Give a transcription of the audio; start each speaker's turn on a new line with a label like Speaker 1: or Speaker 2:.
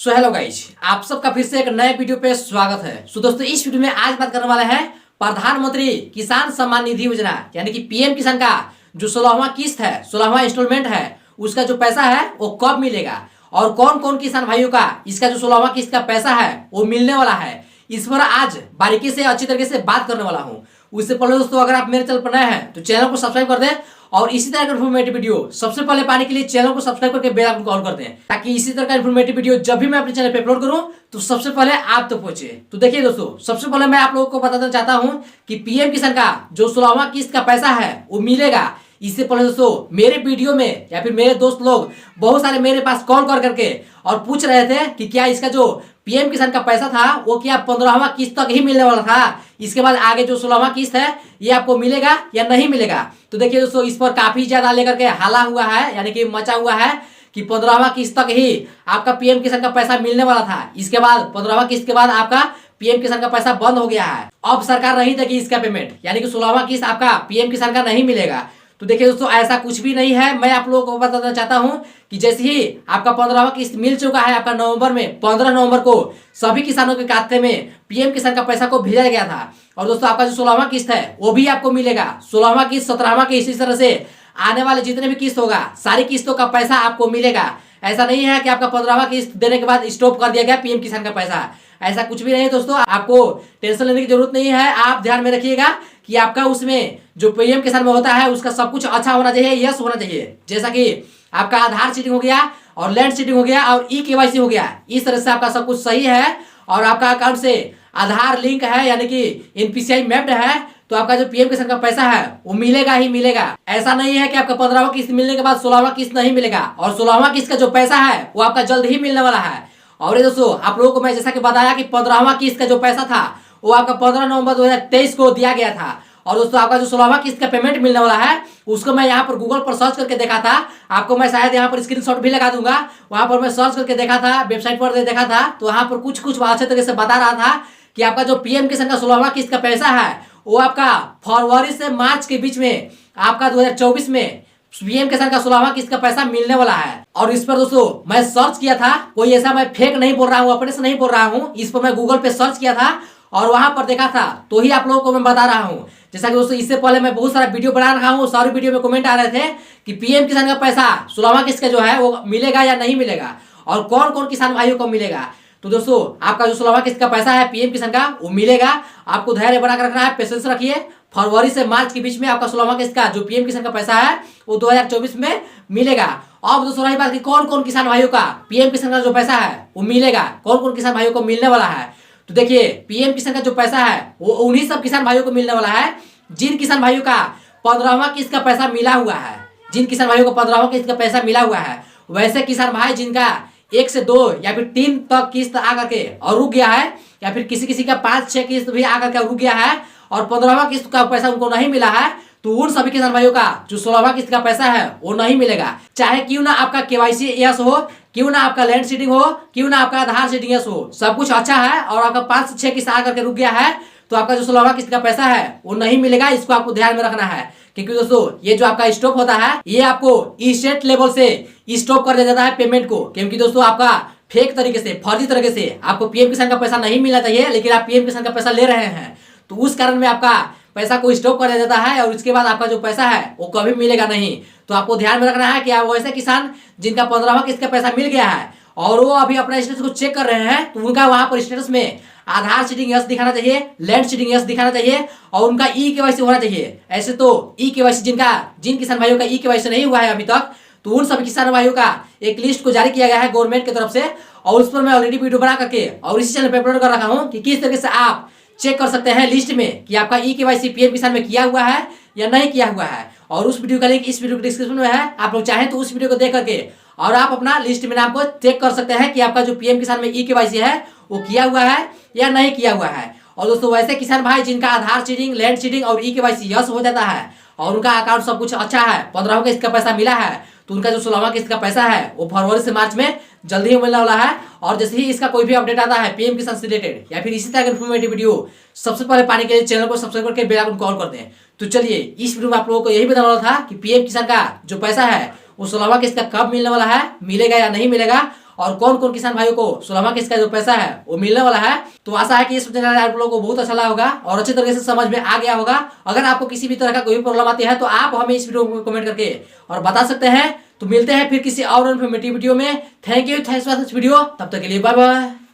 Speaker 1: So hello guys, आप सबका फिर से एक नए वीडियो पे स्वागत है। सो दोस्तों, इस वीडियो में आज बात करने वाले हैं प्रधानमंत्री किसान सम्मान निधि योजना यानी कि पीएम किसान का जो 16वां किस्त है, 16वां इंस्टॉलमेंट है, उसका जो पैसा है वो कब मिलेगा और कौन कौन किसान भाइयों का इसका जो 16वां किस्त का पैसा है वो मिलने वाला है। इस पर आज बारीकी से अच्छी तरीके से बात करने वाला हूँ। उससे पहले दोस्तों, अगर आप मेरे चैनल पर नए हैं तो चैनल को सब्सक्राइब कर दें और इसी तरह का इन्फॉर्मेटिव वीडियो सबसे पहले पाने के लिए चैनल को सब्सक्राइब करके बेल आइकन को ऑन कर दें, ताकि इसी तरह का इन्फॉर्मेटिव वीडियो जब भी मैं अपने चैनल पे अपलोड करूं तो सबसे पहले आप तक पहुंचे। तो देखिए दोस्तों, सबसे पहले मैं आप लोगों को बताना चाहता हूं कि पीएम किसान का जो 16वां किस्त का पैसा है वो मिलेगा। इससे पहले दोस्तों, मेरे वीडियो में या फिर मेरे दोस्त लोग बहुत सारे मेरे पास कॉल कर करके और पूछ रहे थे कि क्या इसका जो पीएम किसान का पैसा था वो क्या 15वां किस्त तक ही मिलने वाला था, इसके बाद आगे जो 16वां किस्त है ये आपको मिलेगा या नहीं मिलेगा। तो देखिए दोस्तों, इस पर काफी ज्यादा लेकर के हाला हुआ है, यानी कि मचा हुआ है कि 15वां किस्त तक ही आपका पीएम किसान का पैसा मिलने वाला था। इसके बाद 15वां किस्त के बाद आपका पीएम किसान का पैसा बंद हो गया है। अब सरकार नहीं देगी इसका पेमेंट, यानी कि 16वां किस्त आपका पीएम किसान का नहीं मिलेगा। तो देखिए दोस्तों, ऐसा कुछ भी नहीं है। मैं आप लोगों को बताना चाहता हूं कि जैसे ही आपका 15वां किस्त मिल चुका है, आपका नवंबर में 15 नवंबर को सभी किसानों के खाते में पीएम किसान का पैसा को भेजा गया था। और दोस्तों, आपका जो 16वां किस्त है वो भी आपको मिलेगा। 16वां किस्त, 17वां किस्त, इस तरह से आने वाले जितने भी किस्त होगा सारी किस्तों का पैसा आपको मिलेगा। ऐसा नहीं है कि आपका 15वां किस्त देने के बाद स्टॉप कर दिया गया पीएम किसान का पैसा, ऐसा कुछ भी नहीं दोस्तों। आपको टेंशन लेने की जरूरत नहीं है। आप ध्यान में रखिएगा कि आपका उसमें जो पीएम किसान में होता है उसका सब कुछ अच्छा होना चाहिए, यस होना चाहिए। जैसा कि आपका आधार सीडिंग हो गया और लैंड सीडिंग हो गया और ई-केवाईसी हो गया, इस तरह से आपका सब कुछ सही है और आपका अकाउंट से आधार लिंक है, यानी कि एनपीसीआई मैप्ड है, तो आपका जो पीएम किसान का पैसा है वो मिलेगा ही मिलेगा। ऐसा नहीं है कि आपका 15वां किस्त मिलने के बाद 16वां किस्त नहीं मिलेगा। और 16वां किस्त का जो पैसा है वो आपका जल्द ही मिलने वाला है। और ये दोस्तों, आप लोगों को मैं जैसा कि बताया कि 15वां किस्त का जो पैसा था वो आपका 15 नवंबर 2023 को दिया गया था। और दोस्तों, आपका जो 16वां किस्त का पेमेंट मिलने वाला है उसको मैं यहाँ पर गूगल पर सर्च करके देखा था। आपको मैं शायद यहाँ पर स्क्रीनशॉट भी लगा दूंगा। वहां पर मैं सर्च करके देखा था, वेबसाइट पर देखा था, तो वहां पर कुछ अच्छे तरीके से बता रहा था कि आपका जो पीएम किसान का 16वां किस्त का पैसा है वो आपका फरवरी से मार्च के बीच में आपका 2024 में पीएम किसान का 16वां किस्त का पैसा मिलने वाला है। और इस पर दोस्तों मैं सर्च किया था, कोई ऐसा मैं फेक नहीं बोल रहा हूँ, अपने से नहीं बोल रहा हूँ, इस पर मैं गूगल पे सर्च किया था और वहां पर देखा था, तो ही आप लोगों को मैं बता रहा हूँ। जैसा कि दोस्तों, इससे पहले मैं बहुत सारा वीडियो बना रहा हूँ, सारे वीडियो में कमेंट आ रहे थे कि पीएम किसान का पैसा 16वां किस्त का जो है वो मिलेगा या नहीं मिलेगा और कौन कौन किसान भाइयों को मिलेगा। तो दोस्तों, आपका जो 16वां किस्त का पैसा है पीएम किसान का वो मिलेगा। आपको धैर्य बनाकर रखना है, पेशेंस रखिए। फरवरी से मार्च के बीच में आपका 16वां किस्त का जो पीएम किसान का पैसा है वो 2024 में मिलेगा। अब दोस्तों, रही बात कि कौन कौन किसान भाइयों का पीएम किसान का जो पैसा है वो मिलेगा, कौन कौन किसान भाइयों को मिलने वाला है। तो देखिए, पीएम किसान का जो पैसा है वो उन्हीं सब किसान भाइयों को मिलने वाला है जिन किसान भाइयों का 15वां किस्त का पैसा मिला हुआ है। जिन किसान भाइयों को 15वां किस्त का पैसा मिला हुआ है, वैसे किसान भाई जिनका 1 से 2 या फिर 3 तक किस्त आकर के और रुक गया है, या फिर किसी किसी का 5-6 किस्त भी आकर के रुक गया है और 15वां किस्त का पैसा उनको नहीं मिला है, तो उन सभी किसान भाइयों का जो 16वां किस्त का पैसा है वो नहीं मिलेगा। चाहे क्यों ना आपका केवाईसी यस हो, क्यों ना आपका लैंड सीडिंग हो, क्यों ना आपका आधार सीडिंग यस हो, सब कुछ अच्छा है और आपका 5 से 6 किस्त आकर के रुक गया है, तो आपका जो 16वां किस्त का पैसा है वो नहीं मिलेगा। इसको आपको ध्यान में रखना है, क्योंकि दोस्तों ये जो आपका स्टॉप होता है ये आपको स्टेट लेवल से स्टॉप कर दिया जाता है पेमेंट को। क्योंकि दोस्तों, आपका फेक तरीके से, फर्जी तरीके से आपको पीएम किसान का पैसा नहीं मिलना चाहिए, लेकिन आप पीएम किसान का पैसा ले रहे हैं, तो उस कारण में आपका पैसा को स्टॉप कर दिया जाता है और उसके बाद आपका जो पैसा है वो कभी मिलेगा नहीं। तो आपको ध्यान में रखना है कि आप वैसे किसान जिनका 15वां किस्त का पैसा मिल गया है और वो अभी अपना स्टेटस को चेक कर रहे हैं, तो उनका वहां पर स्टेटस में आधार सीडिंग यस दिखाना चाहिए, लैंड सीडिंग यस दिखाना चाहिए और उनका ई-केवाईसी होना चाहिए। ऐसे तो ई-केवाईसी जिन किसान भाइयों का ई-केवाईसी नहीं हुआ है अभी तक, तो उन सभी किसान भाइयों का एक लिस्ट को जारी किया गया है गवर्नमेंट की तरफ से, और उस पर मैं ऑलरेडी वीडियो बना करके और इसी चैनल पर अपलोड कर रखा हूँ कि किस तरीके से आप चेक कर सकते हैं लिस्ट में कि आपका ई-केवाईसी पीएम किसान में किया हुआ है या नहीं किया हुआ है। और उस वीडियो का लिंक इस वीडियो के डिस्क्रिप्शन में है, आप लोग चाहें तो उस वीडियो को देख करके और आप अपना लिस्ट में नाम को चेक कर सकते हैं कि आपका जो पीएम किसान में ई-केवाईसी है वो किया हुआ है या नहीं किया हुआ है। और दोस्तों, वैसे किसान भाई जिनका आधार सीडिंग, लैंड सीडिंग और ई-केवाईसी यस हो जाता है और उनका अकाउंट सब कुछ अच्छा है, 15वां किस्त का पैसा मिला है, तो उनका जो 16वां किस्त का पैसा है वो फरवरी से मार्च में जल्दी ही मिलने वाला है। और जैसे ही इसका कोई भी अपडेट आता है पीएम किसान से रिलेटेड या फिर इसी तरह का इन्फॉर्मेटिव वीडियो, सबसे पहले पाने के लिए चैनल को सब्सक्राइब करके बेल आइकन कॉल कर दें। तो चलिए, इस वीडियो में आप लोगों को यही बताने वाला था कि पीएम किसान का जो पैसा है वो 16वां किस्त का कब मिलने वाला है, मिलेगा या नहीं मिलेगा, और कौन कौन किसान भाइयों को 16वां किस्त का जो पैसा है वो मिलने वाला है। तो आशा है कि इस जानकारी आप लोगों को बहुत अच्छा लगा होगा और अच्छी तरीके से समझ में आ गया होगा। अगर आपको किसी भी तरह का कोई प्रॉब्लम आती है तो आप हमें इस वीडियो को कमेंट करके और बता सकते हैं। तो मिलते हैं फिर किसी और इन्फॉर्मेटिव वीडियो में। Thank you, thanks for this video. तब तक के लिए बाय बाय।